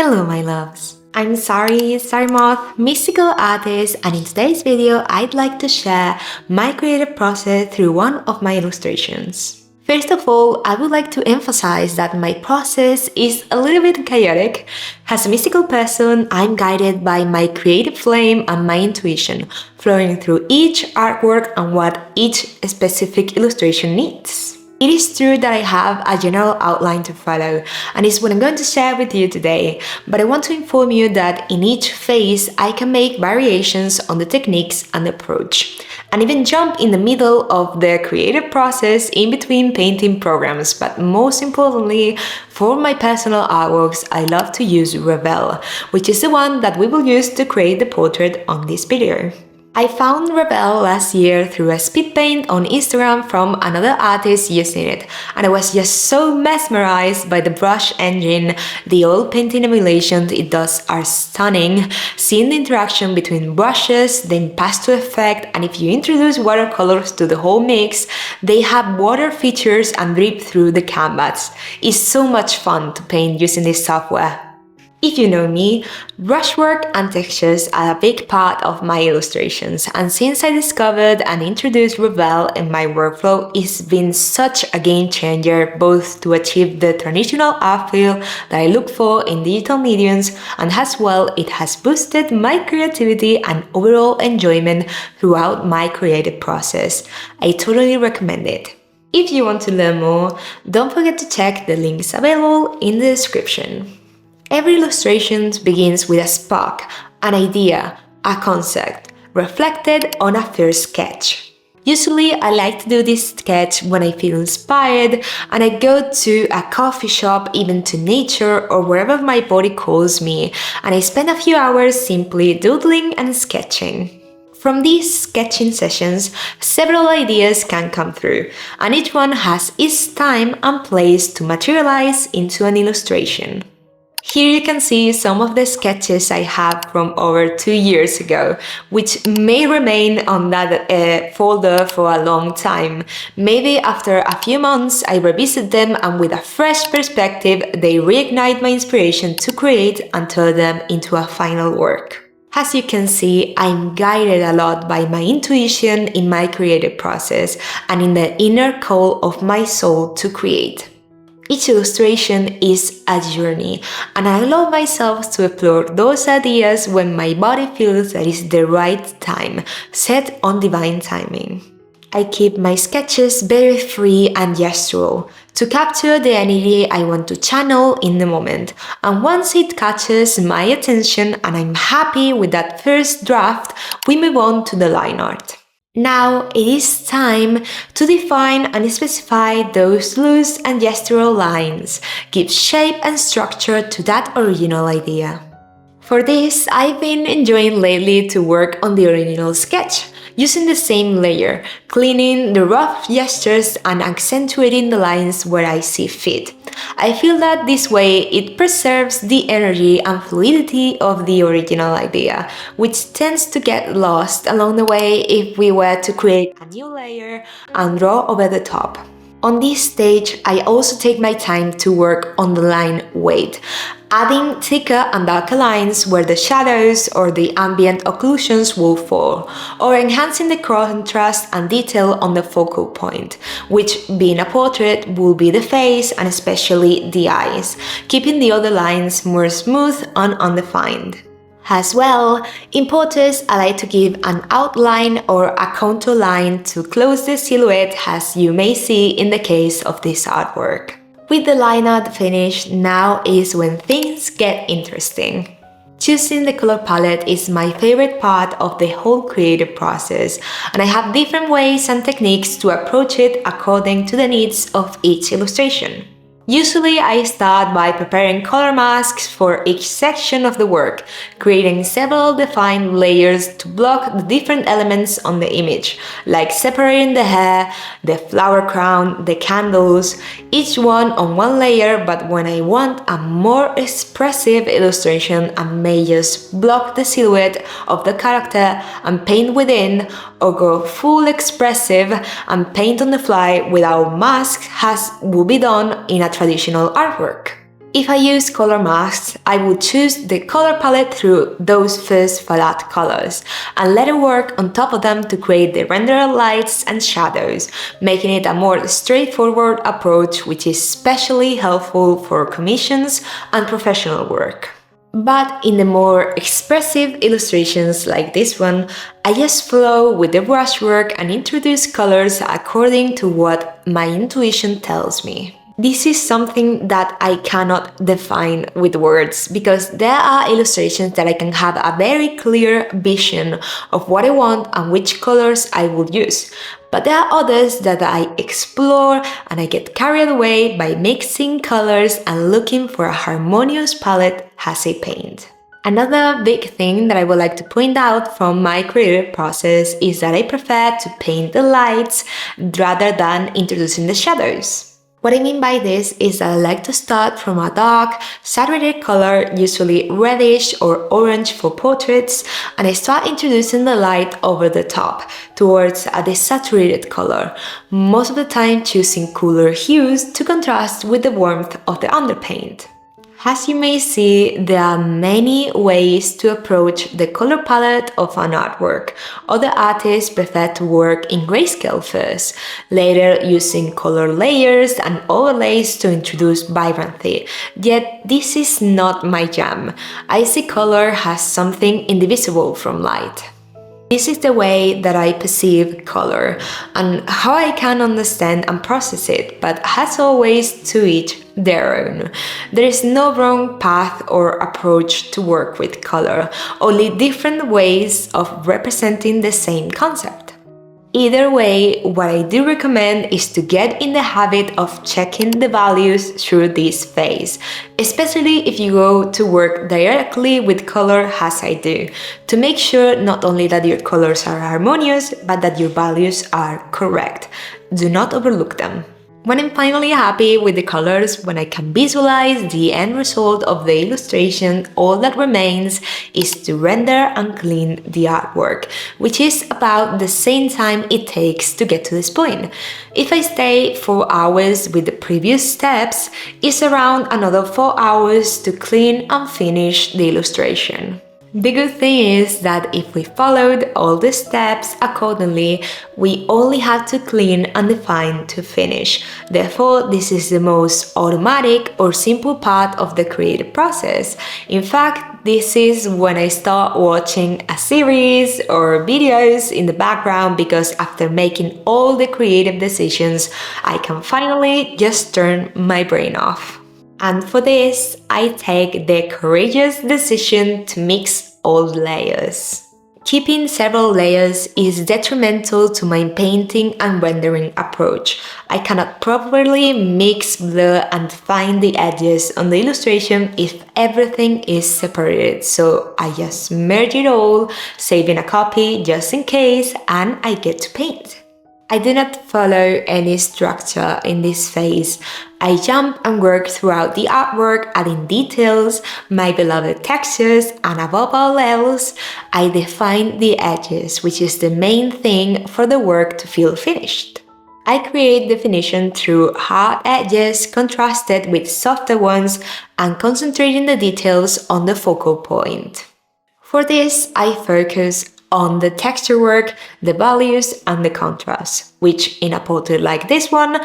Hello my loves! I'm Zari Moth, mystical artist, and in today's video I'd like to share my creative process through one of my illustrations. First of all, I would like to emphasize that my process is a little bit chaotic. As a mystical person, I'm guided by my creative flame and my intuition, flowing through each artwork and what each specific illustration needs. It is true that I have a general outline to follow, and it's what I'm going to share with you today, but I want to inform you that in each phase I can make variations on the techniques and approach, and even jump in the middle of the creative process in between painting programs, but most importantly, for my personal artworks, I love to use Revel, which is the one that we will use to create the portrait on this video. I found Rebelle last year through a speed paint on Instagram from another artist using it, and I was just so mesmerized by the brush engine. The oil painting emulations it does are stunning, seeing the interaction between brushes, the impasto effect, and if you introduce watercolors to the whole mix, they have water features and drip through the canvas. It's so much fun to paint using this software. If you know me, brushwork and textures are a big part of my illustrations, and since I discovered and introduced Revel in my workflow, it's been such a game changer both to achieve the traditional art feel that I look for in digital mediums, and as well it has boosted my creativity and overall enjoyment throughout my creative process. I totally recommend it. If you want to learn more, don't forget to check the links available in the description. Every illustration begins with a spark, an idea, a concept, reflected on a first sketch. Usually I like to do this sketch when I feel inspired and I go to a coffee shop, even to nature or wherever my body calls me, and I spend a few hours simply doodling and sketching. From these sketching sessions, several ideas can come through, and each one has its time and place to materialize into an illustration. Here you can see some of the sketches I have from over 2 years ago, which may remain on that folder for a long time. Maybe after a few months I revisit them, and with a fresh perspective they reignite my inspiration to create and turn them into a final work. As you can see, I'm guided a lot by my intuition in my creative process and in the inner call of my soul to create. Each illustration is a journey, and I allow myself to explore those ideas when my body feels that it's the right time, set on divine timing. I keep my sketches very free and gestural, to capture the energy I want to channel in the moment, and once it catches my attention and I'm happy with that first draft, we move on to the line art. Now it is time to define and specify those loose and gestural lines, give shape and structure to that original idea. For this, I've been enjoying lately to work on the original sketch, using the same layer, cleaning the rough gestures and accentuating the lines where I see fit. I feel that this way it preserves the energy and fluidity of the original idea, which tends to get lost along the way if we were to create a new layer and draw over the top. On this stage, I also take my time to work on the line weight, adding thicker and darker lines where the shadows or the ambient occlusions will fall, or enhancing the contrast and detail on the focal point, which, being a portrait, will be the face and especially the eyes, keeping the other lines more smooth and undefined. As well, in portraits, I like to give an outline or a contour line to close the silhouette, as you may see in the case of this artwork. With the line art finished, now is when things get interesting. Choosing the color palette is my favorite part of the whole creative process, and I have different ways and techniques to approach it according to the needs of each illustration. Usually I start by preparing color masks for each section of the work, creating several defined layers to block the different elements on the image, like separating the hair, the flower crown, the candles, each one on one layer, but when I want a more expressive illustration, I may just block the silhouette of the character and paint within, or go full expressive and paint on the fly without masks as would be done in a traditional artwork. If I use color masks, I would choose the color palette through those first flat colors and let it work on top of them to create the rendered lights and shadows, making it a more straightforward approach, which is especially helpful for commissions and professional work. But in the more expressive illustrations like this one, I just flow with the brushwork and introduce colors according to what my intuition tells me. This is something that I cannot define with words, because there are illustrations that I can have a very clear vision of what I want and which colors I will use. But there are others that I explore and I get carried away by mixing colors and looking for a harmonious palette as I paint. Another big thing that I would like to point out from my creative process is that I prefer to paint the lights rather than introducing the shadows. What I mean by this is that I like to start from a dark, saturated color, usually reddish or orange for portraits, and I start introducing the light over the top towards a desaturated color, most of the time choosing cooler hues to contrast with the warmth of the underpaint. As you may see, there are many ways to approach the color palette of an artwork. Other artists prefer to work in grayscale first, later using color layers and overlays to introduce vibrancy. Yet this is not my jam. I see color as something indivisible from light. This is the way that I perceive color and how I can understand and process it, but as always, to each their own. There is no wrong path or approach to work with color, only different ways of representing the same concept. Either way, what I do recommend is to get in the habit of checking the values through this phase, especially if you go to work directly with color as I do, to make sure not only that your colors are harmonious, but that your values are correct. Do not overlook them. When I'm finally happy with the colors, when I can visualize the end result of the illustration, all that remains is to render and clean the artwork, which is about the same time it takes to get to this point. If I stay 4 hours with the previous steps, it's around another 4 hours to clean and finish the illustration. The good thing is that if we followed all the steps accordingly, we only have to clean and define to finish. Therefore, this is the most automatic or simple part of the creative process. In fact, this is when I start watching a series or videos in the background, because after making all the creative decisions, I can finally just turn my brain off. And for this, I take the courageous decision to mix all layers. Keeping several layers is detrimental to my painting and rendering approach. I cannot properly mix, blur and define the edges on the illustration if everything is separated, so I just merge it all, saving a copy just in case, and I get to paint. I do not follow any structure in this phase. I jump and work throughout the artwork, adding details, my beloved textures, and above all else, I define the edges, which is the main thing for the work to feel finished. I create definition through hard edges contrasted with softer ones and concentrating the details on the focal point. For this, I focus on the texture work, the values and the contrast, which in a portrait like this one,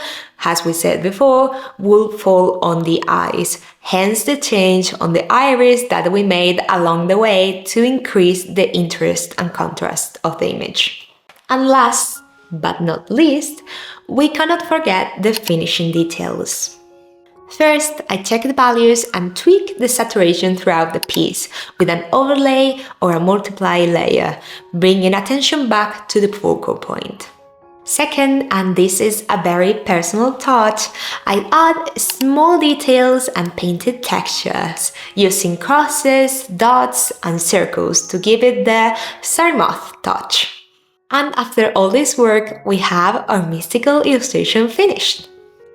as we said before, will fall on the eyes, hence the change on the iris that we made along the way to increase the interest and contrast of the image. And last but not least, we cannot forget the finishing details. First, I check the values and tweak the saturation throughout the piece with an overlay or a multiply layer, bringing attention back to the focal point. Second, and this is a very personal touch, I add small details and painted textures, using crosses, dots and circles to give it the Zari touch. And after all this work, we have our mystical illustration finished.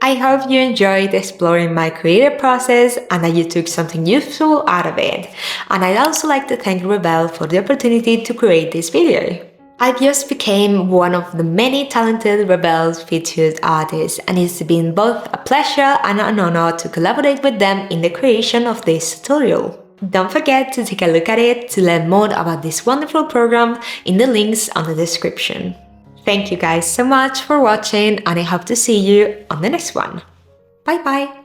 I hope you enjoyed exploring my creative process and that you took something useful out of it. And I'd also like to thank Rebelle for the opportunity to create this video. I just became one of the many talented Rebelle's featured artists, and it's been both a pleasure and an honor to collaborate with them in the creation of this tutorial. Don't forget to take a look at it to learn more about this wonderful program in the links on the description. Thank you guys so much for watching, and I hope to see you on the next one. Bye bye!